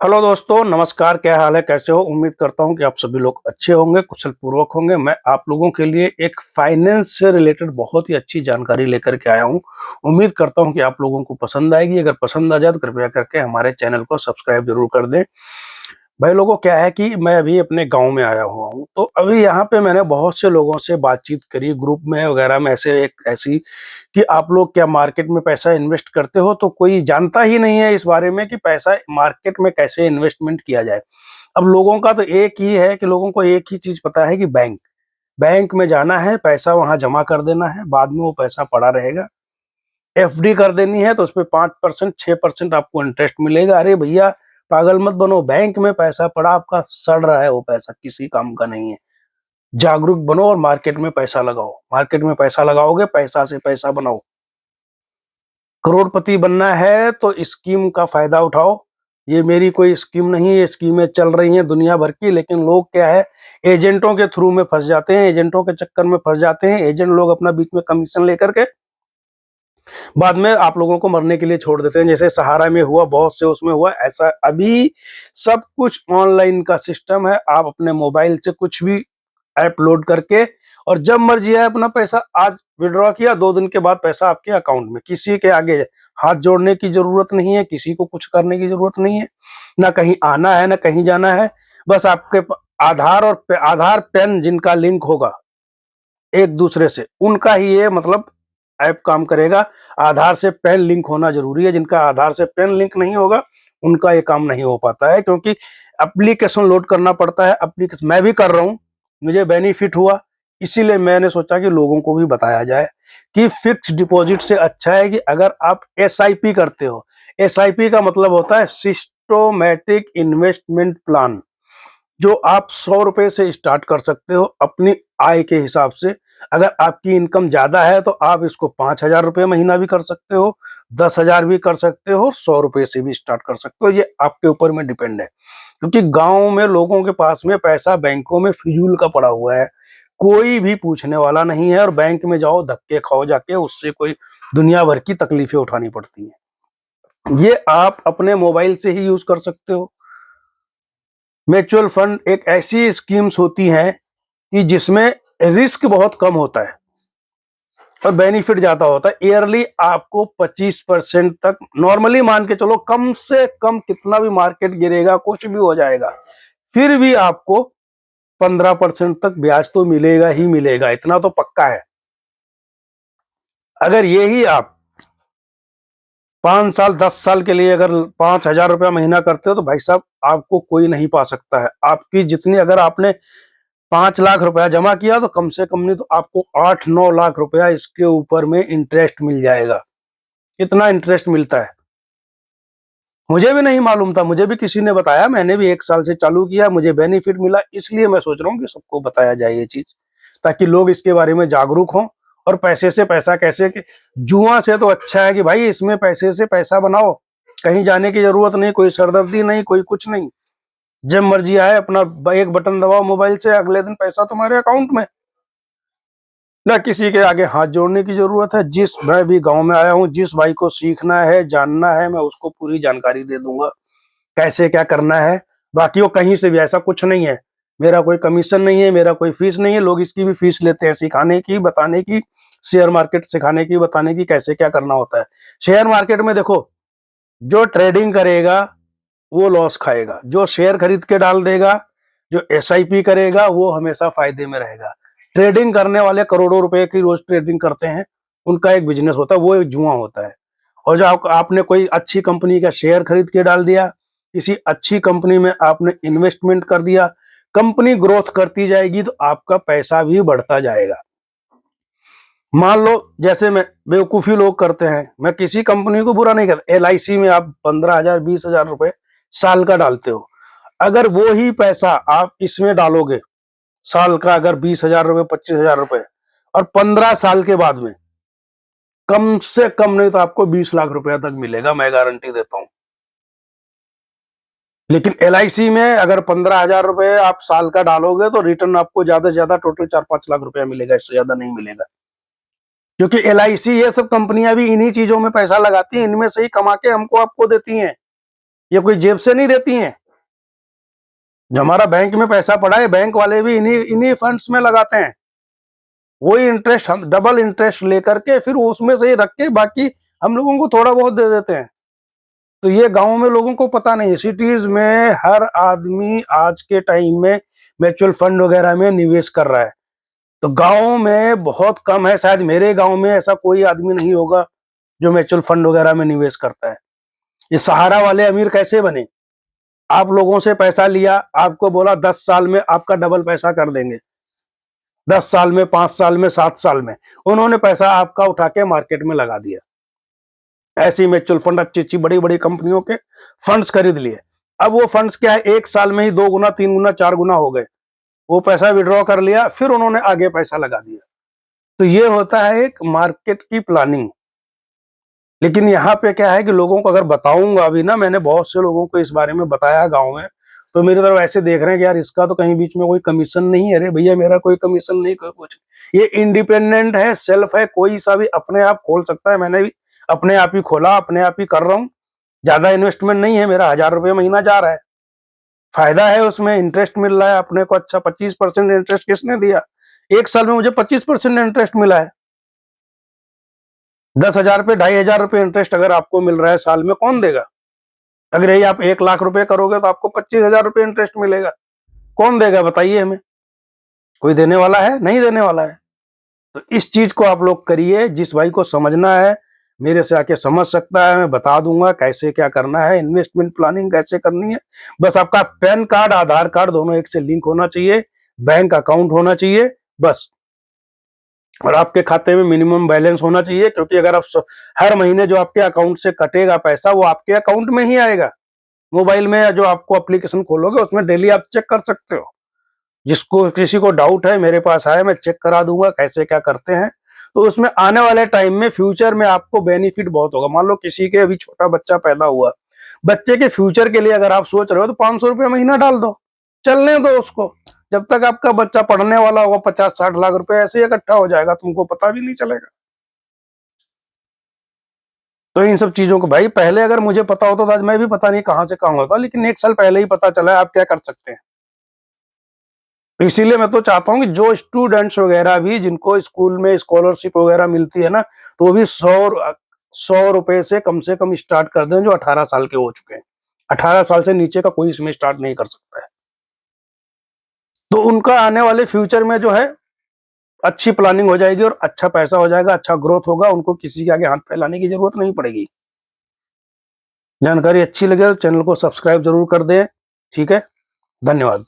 Hello दोस्तों, नमस्कार। क्या हाल है, कैसे हो? उम्मीद करता हूँ कि आप सभी लोग अच्छे होंगे, कुशल पूर्वक होंगे। मैं आप लोगों के लिए एक फाइनेंस से रिलेटेड बहुत ही अच्छी जानकारी लेकर के आया हूँ। उम्मीद करता हूँ कि आप लोगों को पसंद आएगी। अगर पसंद आ जाए तो कृपया करके हमारे चैनल को सब्सक्राइब जरूर कर दें। भाई लोगों, क्या है कि मैं अभी अपने गाँव में आया हुआ हूँ, तो अभी यहाँ पे मैंने बहुत से लोगों से बातचीत करी, ग्रुप में वगैरह में ऐसे एक ऐसी कि आप लोग क्या मार्केट में पैसा इन्वेस्ट करते हो? तो कोई जानता ही नहीं है इस बारे में कि पैसा मार्केट में कैसे इन्वेस्टमेंट किया जाए। अब लोगों का तो एक ही है कि लोगों को एक ही चीज़ पता है कि बैंक, बैंक में जाना है, पैसा वहाँ जमा कर देना है, बाद में वो पैसा पड़ा रहेगा। एफडी कर देनी है तो उसपे 5% 6% आपको इंटरेस्ट मिलेगा। अरे भैया, पागल मत बनो, बैंक में पैसा पड़ा आपका सड़ रहा है, वो पैसा किसी काम का नहीं है। जागरूक बनो और मार्केट में पैसा लगाओ। मार्केट में पैसा लगाओगे, पैसा से पैसा बनाओ। करोड़पति बनना है तो स्कीम का फायदा उठाओ। ये मेरी कोई स्कीम नहीं है, ये स्कीमें चल रही हैं दुनिया भर की, लेकिन लोग क्या है, एजेंटों के थ्रू में फंस जाते हैं, एजेंटों के चक्कर में फंस जाते हैं। एजेंट लोग अपना बीच में कमीशन लेकर के बाद में आप लोगों को मरने के लिए छोड़ देते हैं। जैसे सहारा में हुआ, बहुत से उसमें हुआ ऐसा। अभी सब कुछ ऑनलाइन का सिस्टम है। आप अपने मोबाइल से कुछ भी ऐप लोड करके और जब मर्जी है अपना पैसा आज विड्रॉ किया, 2 दिन के बाद पैसा आपके अकाउंट में। किसी के आगे हाथ जोड़ने की जरूरत नहीं है, किसी को कुछ करने की जरूरत नहीं है, ना कहीं आना है ना कहीं जाना है। बस आपके आधार और आधार पेन जिनका लिंक होगा एक दूसरे से, उनका ही ये मतलब ऐप काम करेगा। आधार से पैन लिंक होना जरूरी है। जिनका आधार से पैन लिंक नहीं होगा उनका ये काम नहीं हो पाता है, क्योंकि एप्लीकेशन लोड करना पड़ता है। एप्लीकेशन मैं भी कर रहा हूँ, मुझे बेनिफिट हुआ, इसीलिए मैंने सोचा कि लोगों को भी बताया जाए कि फिक्स डिपॉजिट से अच्छा है कि अगर आप एसआईपी करते हो। एसआईपी का मतलब होता है सिस्टोमेटिक इन्वेस्टमेंट प्लान, जो आप 100 रुपए से स्टार्ट कर सकते हो अपनी आय के हिसाब से। अगर आपकी इनकम ज्यादा है तो आप इसको 5,000 रुपये महीना भी कर सकते हो, 10,000 भी कर सकते हो, 100 रुपए से भी स्टार्ट कर सकते हो। ये आपके ऊपर में डिपेंड है, क्योंकि गांव में लोगों के पास में पैसा बैंकों में फिजूल का पड़ा हुआ है। कोई भी पूछने वाला नहीं है, और बैंक में जाओ धक्के खाओ जाके, उससे कोई दुनिया भर की तकलीफें उठानी पड़ती हैं। ये आप अपने मोबाइल से ही यूज कर सकते हो। म्यूचुअल फंड एक ऐसी स्कीम्स होती हैं कि जिसमें रिस्क बहुत कम होता है और बेनिफिट ज्यादा होता है। ईयरली आपको 25% तक नॉर्मली मान के चलो, कम से कम कितना भी मार्केट गिरेगा, कुछ भी हो जाएगा, फिर भी आपको 15% तक ब्याज तो मिलेगा ही मिलेगा, इतना तो पक्का है। अगर यही आप 5 साल 10 साल के लिए अगर 5,000 रुपया महीना करते हो तो भाई साहब, आपको कोई नहीं पा सकता है। आपकी जितनी, अगर आपने 5 लाख रुपया जमा किया तो कम से कम नहीं तो आपको 8-9 लाख रुपया इसके ऊपर में इंटरेस्ट मिल जाएगा। इतना इंटरेस्ट मिलता है। मुझे भी नहीं मालूम था, मुझे भी किसी ने बताया, मैंने भी 1 साल से चालू किया, मुझे बेनिफिट मिला। इसलिए मैं सोच रहा हूँ कि सबको बताया जाए ये चीज, ताकि लोग इसके बारे में जागरूक हों। और पैसे से पैसा कैसे के, जुआ से तो अच्छा है कि भाई इसमें पैसे से पैसा बनाओ, कहीं जाने की जरूरत नहीं, कोई सरदर्दी नहीं, कोई कुछ नहीं। जब मर्जी आए अपना एक बटन दबाओ मोबाइल से, अगले दिन पैसा तुम्हारे अकाउंट में, ना किसी के आगे हाथ जोड़ने की जरूरत है। जिस मैं भी गांव में आया हूँ, जिस भाई को सीखना है जानना है, मैं उसको पूरी जानकारी दे दूंगा कैसे क्या करना है। बाकी वो कहीं से भी, ऐसा कुछ नहीं है, मेरा कोई कमीशन नहीं है, मेरा कोई फीस नहीं है। लोग इसकी भी फीस लेते हैं, सिखाने की, बताने की, शेयर मार्केट सिखाने की, बताने की कैसे क्या करना होता है। शेयर मार्केट में देखो, जो ट्रेडिंग करेगा वो लॉस खाएगा, जो शेयर खरीद के डाल देगा, जो एसआईपी करेगा वो हमेशा फायदे में रहेगा। ट्रेडिंग करने वाले करोड़ों रुपए की रोज ट्रेडिंग करते हैं, उनका एक बिजनेस होता है, वो एक जुआ होता है। और जो आपने कोई अच्छी कंपनी का शेयर खरीद के डाल दिया, किसी अच्छी कंपनी में आपने इन्वेस्टमेंट कर दिया, कंपनी ग्रोथ करती जाएगी तो आपका पैसा भी बढ़ता जाएगा। मान लो जैसे मैं, बेवकूफी लोग करते हैं, मैं किसी कंपनी को बुरा नहीं करता, एलआईसी में आप 15,000 20,000 रुपए साल का डालते हो। अगर वो ही पैसा आप इसमें डालोगे, साल का अगर 20,000 रुपए 25,000 रुपए, और 15 साल के बाद में कम से कम नहीं तो आपको 20 लाख रुपया तक मिलेगा, मैं गारंटी देता हूं। लेकिन एलआईसी में अगर 15,000 रुपए आप साल का डालोगे तो रिटर्न आपको ज्यादा से ज्यादा टोटल 4-5 लाख रुपया मिलेगा, इससे ज्यादा नहीं मिलेगा। क्योंकि एलआईसी ये सब कंपनियां भी इन्हीं चीजों में पैसा लगाती हैं, इनमें से ही कमा के हमको आपको देती हैं। ये कोई जेब से नहीं देती हैं। जो हमारा बैंक में पैसा पड़ा है, बैंक वाले भी इन्हीं इन्हीं फंड्स में लगाते हैं। वही इंटरेस्ट, हम डबल इंटरेस्ट लेकर के फिर उसमें से ही रख के बाकी हम लोगों को थोड़ा बहुत दे देते हैं। तो ये गाँव में लोगों को पता नहीं है। सिटीज में हर आदमी आज के टाइम में म्यूचुअल फंड वगैरह में निवेश कर रहा है। तो गाँव में बहुत कम है, शायद मेरे गाँव में ऐसा कोई आदमी नहीं होगा जो म्यूचुअल फंड वगैरह में निवेश करता है। ये सहारा वाले अमीर कैसे बने? आप लोगों से पैसा लिया, आपको बोला 10 साल में आपका डबल पैसा कर देंगे। 10 साल में, 5 साल में, 7 साल में। उन्होंने पैसा आपका उठा के मार्केट में लगा दिया। ऐसी म्यूचुअल फंड अच्छी-अच्छी बड़ी-बड़ी कंपनियों के फंड्स खरीद लिए। अब वो फंड्स क्या है, 1 साल में ही 2 गुना, 3 गुना, 4 गुना हो गए। वो पैसा विथड्रॉ कर लिया, फिर उन्होंने आगे पैसा लगा दिया। तो ये होता है एक मार्केट की प्लानिंग। लेकिन यहाँ पे क्या है कि लोगों को अगर बताऊंगा अभी ना, मैंने बहुत से लोगों को इस बारे में बताया गाँव में, तो मेरी तरफ ऐसे देख रहे हैं कि यार इसका तो कहीं बीच में कोई कमीशन नहीं है। अरे भैया मेरा कोई कमीशन नहीं, कोई कुछ। ये इंडिपेंडेंट है, सेल्फ है, कोई सा भी अपने आप खोल सकता है। मैंने भी अपने आप ही खोला, अपने आप ही कर रहा हूँ। ज्यादा इन्वेस्टमेंट नहीं है, मेरा 1000 रुपये महीना जा रहा है। फायदा है उसमें, इंटरेस्ट मिल रहा है अपने को। अच्छा 25% इंटरेस्ट किसने दिया? 1 साल में मुझे 25% इंटरेस्ट मिला है। 10,000 पे 2,500 रुपये इंटरेस्ट अगर आपको मिल रहा है साल में, कौन देगा? अगर यही आप 1 लाख रुपए करोगे तो आपको 25,000 रुपये इंटरेस्ट मिलेगा। कौन देगा बताइए हमें? कोई देने वाला है? नहीं देने वाला है। तो इस चीज को आप लोग करिए। जिस भाई को समझना है मेरे से आके समझ सकता है, मैं बता दूंगा कैसे क्या करना है, इन्वेस्टमेंट प्लानिंग कैसे करनी है। बस आपका पैन कार्ड, आधार कार्ड दोनों एक से लिंक होना चाहिए, बैंक अकाउंट होना चाहिए बस। और आपके खाते में मिनिमम बैलेंस होना चाहिए, क्योंकि अगर आप हर महीने जो आपके अकाउंट से कटेगा पैसा वो आपके अकाउंट में ही आएगा। मोबाइल में जो आपको एप्लीकेशन खोलोगे उसमें डेली आप चेक कर सकते हो। जिसको किसी को डाउट है मेरे पास आए, मैं चेक करा दूंगा कैसे क्या करते हैं। तो उसमें आने वाले टाइम में फ्यूचर में आपको बेनिफिट बहुत होगा। मान लो किसी के अभी छोटा बच्चा पैदा हुआ, बच्चे के फ्यूचर के लिए अगर आप सोच रहे हो तो 500 रुपये महीना डाल दो, चलने दो उसको। जब तक आपका बच्चा पढ़ने वाला होगा 50-60 लाख रुपए ऐसे ही इकट्ठा हो जाएगा, तुमको पता भी नहीं चलेगा। तो इन सब चीजों को भाई पहले अगर मुझे पता होता तो आज मैं भी पता नहीं कहां से कहां होता, लेकिन 1 साल पहले ही पता चला है। आप क्या कर सकते हैं? तो इसीलिए मैं तो चाहता हूँ कि जो स्टूडेंट्स वगैरह भी जिनको स्कूल में स्कॉलरशिप वगैरह मिलती है ना, तो वो भी 100 रुपए से कम स्टार्ट कर दें, जो 18 साल के हो चुके हैं। 18 साल से नीचे का कोई इसमें स्टार्ट नहीं कर सकता है। तो उनका आने वाले फ्यूचर में जो है अच्छी प्लानिंग हो जाएगी और अच्छा पैसा हो जाएगा, अच्छा ग्रोथ होगा। उनको किसी के आगे हाथ फैलाने की जरूरत नहीं पड़ेगी। जानकारी अच्छी लगे तो चैनल को सब्सक्राइब जरूर कर दें। ठीक है, धन्यवाद।